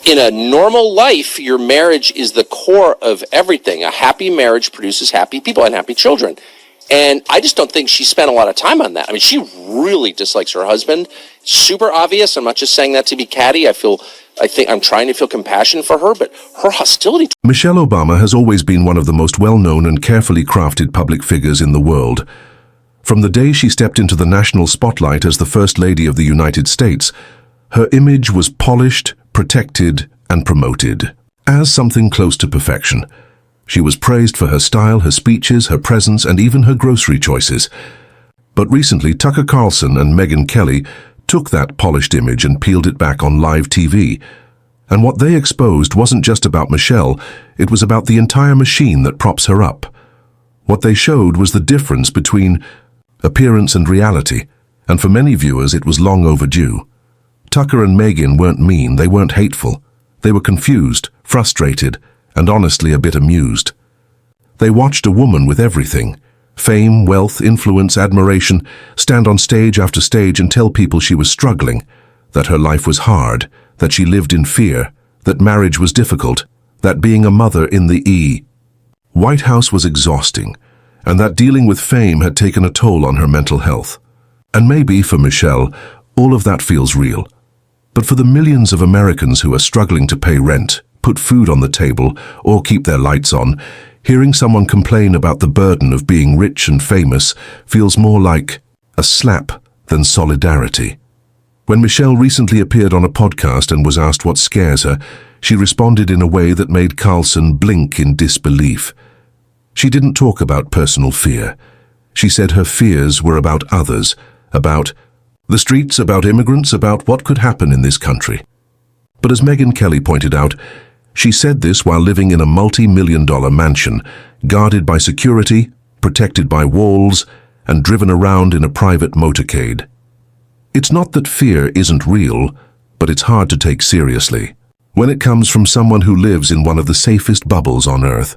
In a normal life, your marriage is the core of everything. A happy marriage produces happy people and happy children. And I just don't think she spent a lot of time on that. I mean, she really dislikes her husband. Super obvious. I'm not just saying that to be catty. I think I'm trying to feel compassion for her, but her hostility. Michelle Obama has always been one of the most well-known and carefully crafted public figures in the world. From the day she stepped into the national spotlight as the First Lady of the United States, her image was polished, protected, and promoted as something close to perfection. She was praised for her style, her speeches, her presence, and even her grocery choices. But recently, Tucker Carlson and Megyn Kelly took that polished image and peeled it back on live TV. And what they exposed wasn't just about Michelle, it was about the entire machine that props her up. What they showed was the difference between appearance and reality, and for many viewers it was long overdue. Tucker and Megyn weren't mean, they weren't hateful. They were confused, frustrated, and honestly a bit amused. They watched a woman with everything: fame, wealth, influence, admiration, stand on stage after stage and tell people she was struggling, that her life was hard, that she lived in fear, that marriage was difficult, that being a mother in the White House was exhausting, and that dealing with fame had taken a toll on her mental health. And maybe, for Michelle, all of that feels real. But for the millions of Americans who are struggling to pay rent, put food on the table, or keep their lights on, hearing someone complain about the burden of being rich and famous feels more like a slap than solidarity. When Michelle recently appeared on a podcast and was asked what scares her, she responded in a way that made Carlson blink in disbelief. She didn't talk about personal fear. She said her fears were about others, about the streets, about immigrants, about what could happen in this country. But as Megyn Kelly pointed out, she said this while living in a multi-million-dollar mansion, guarded by security, protected by walls, and driven around in a private motorcade. It's not that fear isn't real, but it's hard to take seriously when it comes from someone who lives in one of the safest bubbles on earth.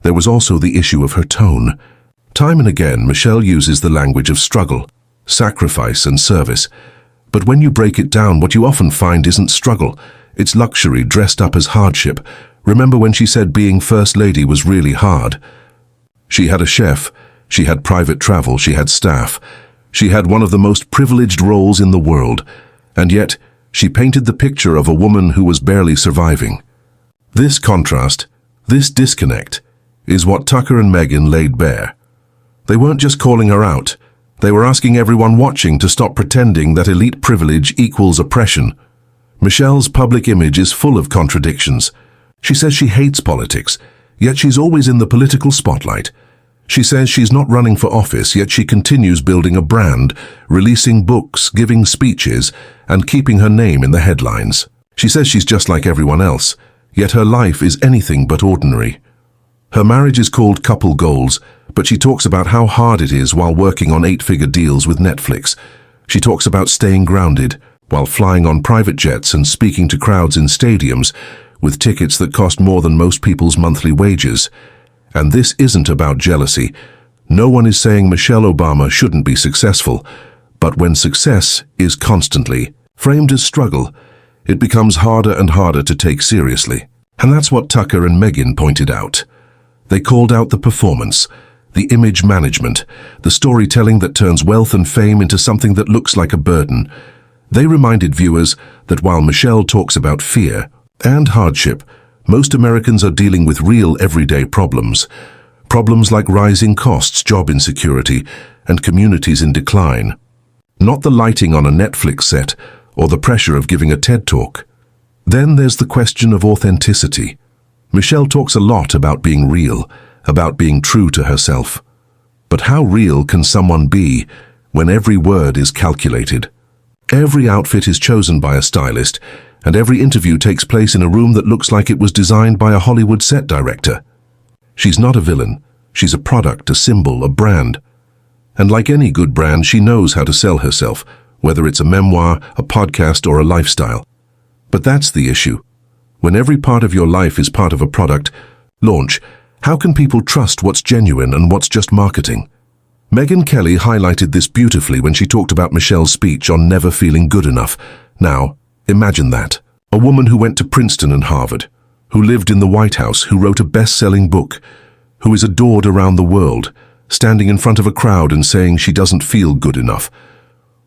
There was also the issue of her tone. Time and again, Michelle uses the language of struggle, sacrifice, and service. But when you break it down, what you often find isn't struggle. It's luxury dressed up as hardship. Remember when she said being First Lady was really hard? She had a chef, she had private travel, she had staff. She had one of the most privileged roles in the world. And yet, she painted the picture of a woman who was barely surviving. This contrast, this disconnect, is what Tucker and Megyn laid bare. They weren't just calling her out. They were asking everyone watching to stop pretending that elite privilege equals oppression. Michelle's public image is full of contradictions. She says she hates politics, yet she's always in the political spotlight. She says she's not running for office, yet she continues building a brand, releasing books, giving speeches, and keeping her name in the headlines. She says she's just like everyone else, yet her life is anything but ordinary. Her marriage is called Couple Goals, but she talks about how hard it is while working on 8-figure deals with Netflix. She talks about staying grounded while flying on private jets and speaking to crowds in stadiums with tickets that cost more than most people's monthly wages. And this isn't about jealousy. No one is saying Michelle Obama shouldn't be successful, but when success is constantly framed as struggle, it becomes harder and harder to take seriously. And that's what Tucker and Megyn pointed out. They called out the performance, the image management, the storytelling that turns wealth and fame into something that looks like a burden. They reminded viewers that while Michelle talks about fear and hardship, most Americans are dealing with real everyday problems. Problems like rising costs, job insecurity, and communities in decline. Not the lighting on a Netflix set or the pressure of giving a TED Talk. Then there's the question of authenticity. Michelle talks a lot about being real, about being true to herself. But how real can someone be when every word is calculated? Every outfit is chosen by a stylist, and every interview takes place in a room that looks like it was designed by a Hollywood set director. She's not a villain. She's a product, a symbol, a brand. And like any good brand, she knows how to sell herself, whether it's a memoir, a podcast, or a lifestyle. But that's the issue. When every part of your life is part of a product launch, how can people trust what's genuine and what's just marketing? Megyn Kelly highlighted this beautifully when she talked about Michelle's speech on never feeling good enough. Now, imagine that. A woman who went to Princeton and Harvard, who lived in the White House, who wrote a best-selling book, who is adored around the world, standing in front of a crowd and saying she doesn't feel good enough.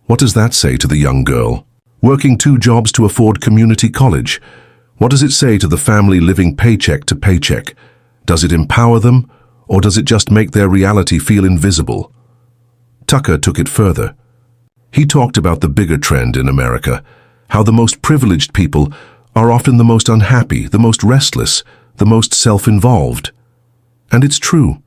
What does that say to the young girl? Working 2 jobs to afford community college. What does it say to the family living paycheck to paycheck? Does it empower them, or does it just make their reality feel invisible? Tucker took it further. He talked about the bigger trend in America, how the most privileged people are often the most unhappy, the most restless, the most self-involved. And it's true.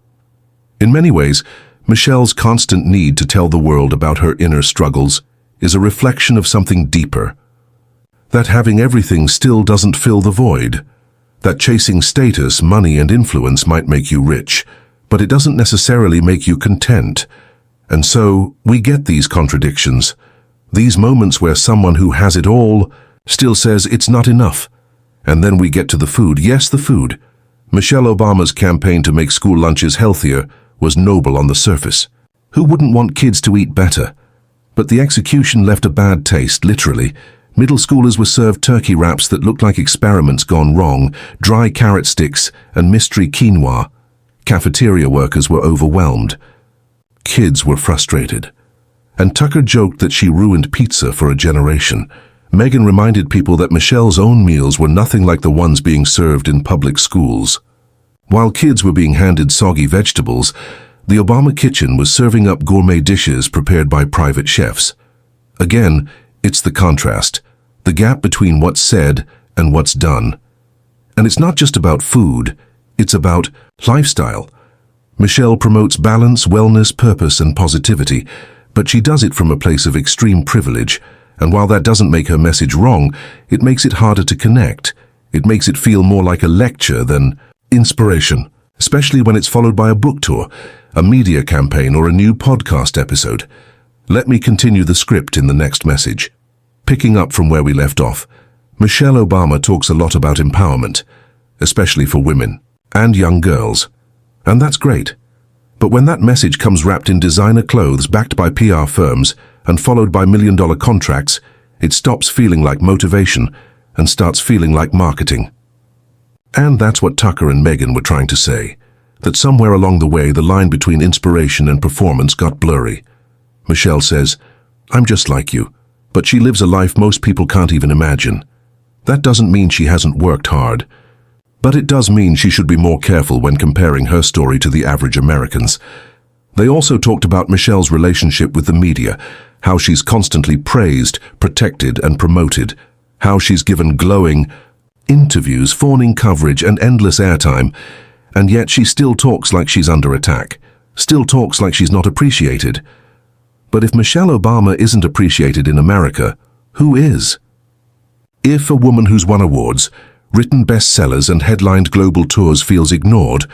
In many ways, Michelle's constant need to tell the world about her inner struggles is a reflection of something deeper. That having everything still doesn't fill the void. That chasing status, money, and influence might make you rich, but it doesn't necessarily make you content. And so, we get these contradictions. These moments where someone who has it all still says it's not enough. And then we get to the food. Yes, the food. Michelle Obama's campaign to make school lunches healthier was noble on the surface. Who wouldn't want kids to eat better? But the execution left a bad taste, literally. Middle schoolers were served turkey wraps that looked like experiments gone wrong, dry carrot sticks, and mystery quinoa. Cafeteria workers were overwhelmed. Kids were frustrated. And Tucker joked that she ruined pizza for a generation. Meghan reminded people that Michelle's own meals were nothing like the ones being served in public schools. While kids were being handed soggy vegetables, the Obama kitchen was serving up gourmet dishes prepared by private chefs. Again, it's the contrast, the gap between what's said and what's done. And it's not just about food, it's about lifestyle. Michelle promotes balance, wellness, purpose, and positivity, but she does it from a place of extreme privilege. And while that doesn't make her message wrong, it makes it harder to connect. It makes it feel more like a lecture than inspiration, especially when it's followed by a book tour, a media campaign, or a new podcast episode. Let me continue the script in the next message. Picking up from where we left off, Michelle Obama talks a lot about empowerment, especially for women and young girls. And that's great. But when that message comes wrapped in designer clothes backed by PR firms and followed by million-dollar contracts, it stops feeling like motivation and starts feeling like marketing. And that's what Tucker and Meghan were trying to say, that somewhere along the way the line between inspiration and performance got blurry. Michelle says, "I'm just like you," but she lives a life most people can't even imagine. That doesn't mean she hasn't worked hard. But it does mean she should be more careful when comparing her story to the average American's. They also talked about Michelle's relationship with the media, how she's constantly praised, protected, and promoted, how she's given glowing interviews, fawning coverage, and endless airtime, and yet she still talks like she's under attack, still talks like she's not appreciated. But if Michelle Obama isn't appreciated in America, who is? If a woman who's won awards, written bestsellers, and headlined global tours feels ignored,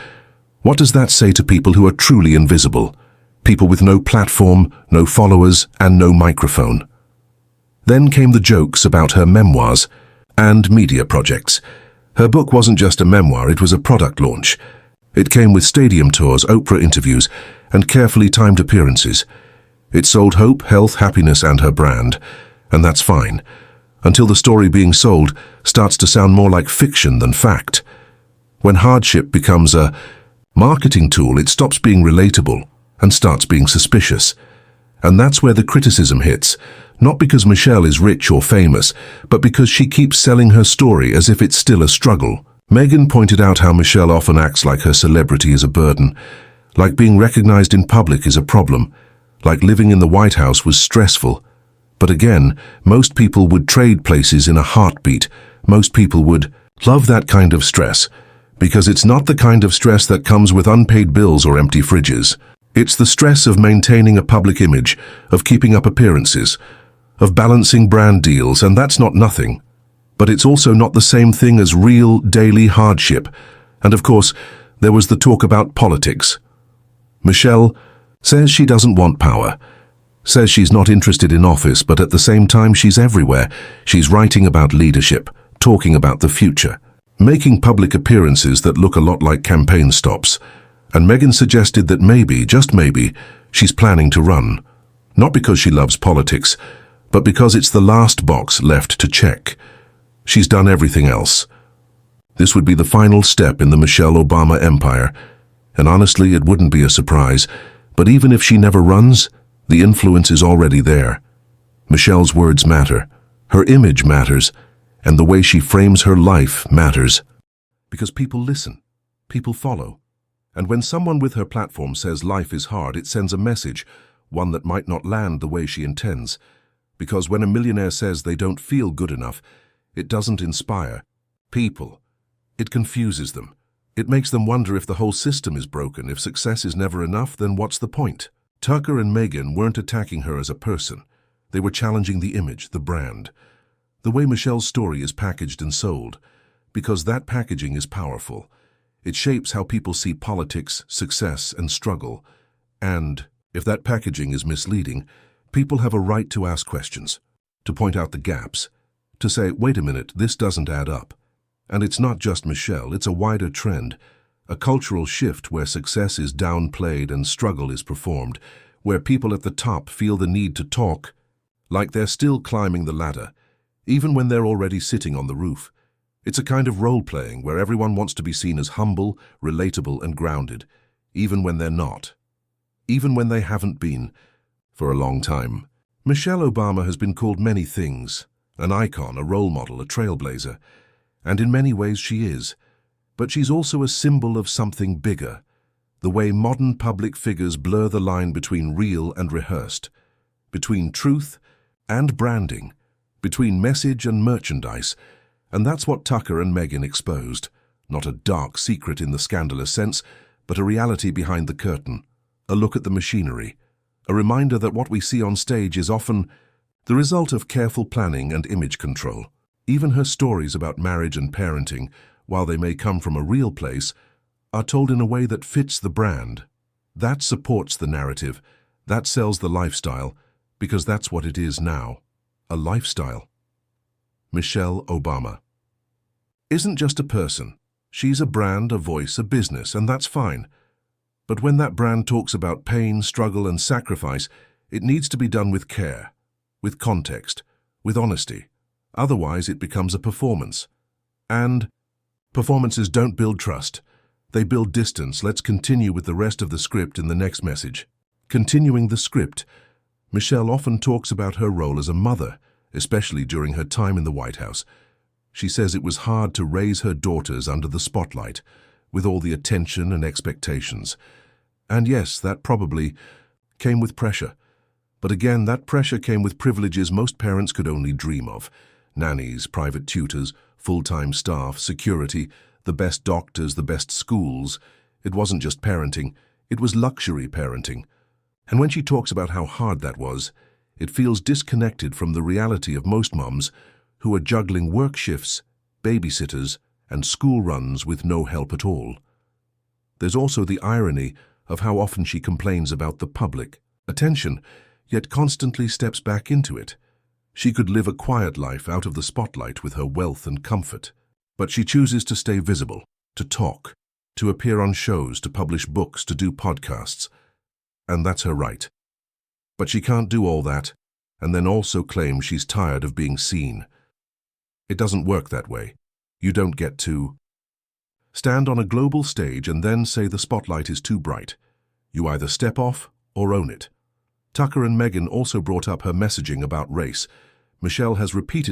what does that say to people who are truly invisible? People with no platform, no followers, and no microphone. Then came the jokes about her memoirs and media projects. Her book wasn't just a memoir, it was a product launch. It came with stadium tours, Oprah interviews, and carefully timed appearances. It sold hope, health, happiness, and her brand. And that's fine, until the story being sold starts to sound more like fiction than fact. When hardship becomes a marketing tool, it stops being relatable and starts being suspicious. And that's where the criticism hits, not because Michelle is rich or famous, but because she keeps selling her story as if it's still a struggle. Meghan pointed out how Michelle often acts like her celebrity is a burden, like being recognized in public is a problem, like living in the White House was stressful. But again, most people would trade places in a heartbeat. Most people would love that kind of stress, because it's not the kind of stress that comes with unpaid bills or empty fridges. It's the stress of maintaining a public image, of keeping up appearances, of balancing brand deals, and that's not nothing. But it's also not the same thing as real daily hardship. And of course, there was the talk about politics. Michelle says she doesn't want power, says she's not interested in office, but at the same time she's everywhere. She's writing about leadership, talking about the future, making public appearances that look a lot like campaign stops. And Meghan suggested that maybe, just maybe, she's planning to run. Not because she loves politics, but because it's the last box left to check. She's done everything else. This would be the final step in the Michelle Obama empire, and honestly, it wouldn't be a surprise. But even if she never runs, the influence is already there. Michelle's words matter, her image matters, and the way she frames her life matters. Because people listen, people follow. And when someone with her platform says life is hard, it sends a message, one that might not land the way she intends. Because when a millionaire says they don't feel good enough, it doesn't inspire people. It confuses them. It makes them wonder if the whole system is broken. If success is never enough, then what's the point? Tucker and Meghan weren't attacking her as a person. They were challenging the image, the brand, the way Michelle's story is packaged and sold, because that packaging is powerful. It shapes how people see politics, success, and struggle. And if that packaging is misleading, people have a right to ask questions, to point out the gaps, to say, wait a minute, this doesn't add up. And it's not just Michelle, it's a wider trend, a cultural shift where success is downplayed and struggle is performed, where people at the top feel the need to talk like they're still climbing the ladder, even when they're already sitting on the roof. It's a kind of role-playing where everyone wants to be seen as humble, relatable, and grounded, even when they're not, even when they haven't been for a long time. Michelle Obama has been called many things, an icon, a role model, a trailblazer, and in many ways she is. But she's also a symbol of something bigger, the way modern public figures blur the line between real and rehearsed, between truth and branding, between message and merchandise. And that's what Tucker and Meghan exposed. Not a dark secret in the scandalous sense, but a reality behind the curtain, a look at the machinery, a reminder that what we see on stage is often the result of careful planning and image control. Even her stories about marriage and parenting, while they may come from a real place, are told in a way that fits the brand. That supports the narrative, that sells the lifestyle, because that's what it is now, a lifestyle. Michelle Obama isn't just a person. She's a brand, a voice, a business, and that's fine. But when that brand talks about pain, struggle, and sacrifice, it needs to be done with care, with context, with honesty. Otherwise, it becomes a performance. And performances don't build trust. They build distance. Let's continue with the rest of the script in the next message. Continuing the script, Michelle often talks about her role as a mother, especially during her time in the White House. She says it was hard to raise her daughters under the spotlight, with all the attention and expectations. And yes, that probably came with pressure. But again, that pressure came with privileges most parents could only dream of. Nannies, private tutors, full-time staff, security, the best doctors, the best schools. It wasn't just parenting, it was luxury parenting. And when she talks about how hard that was, it feels disconnected from the reality of most moms who are juggling work shifts, babysitters, and school runs with no help at all. There's also the irony of how often she complains about the public attention, yet constantly steps back into it. She could live a quiet life out of the spotlight with her wealth and comfort, but she chooses to stay visible, to talk, to appear on shows, to publish books, to do podcasts. And that's her right. But she can't do all that and then also claim she's tired of being seen. It doesn't work that way. You don't get to stand on a global stage and then say the spotlight is too bright. You either step off or own it. Tucker and Meghan also brought up her messaging about race. Michelle has repeated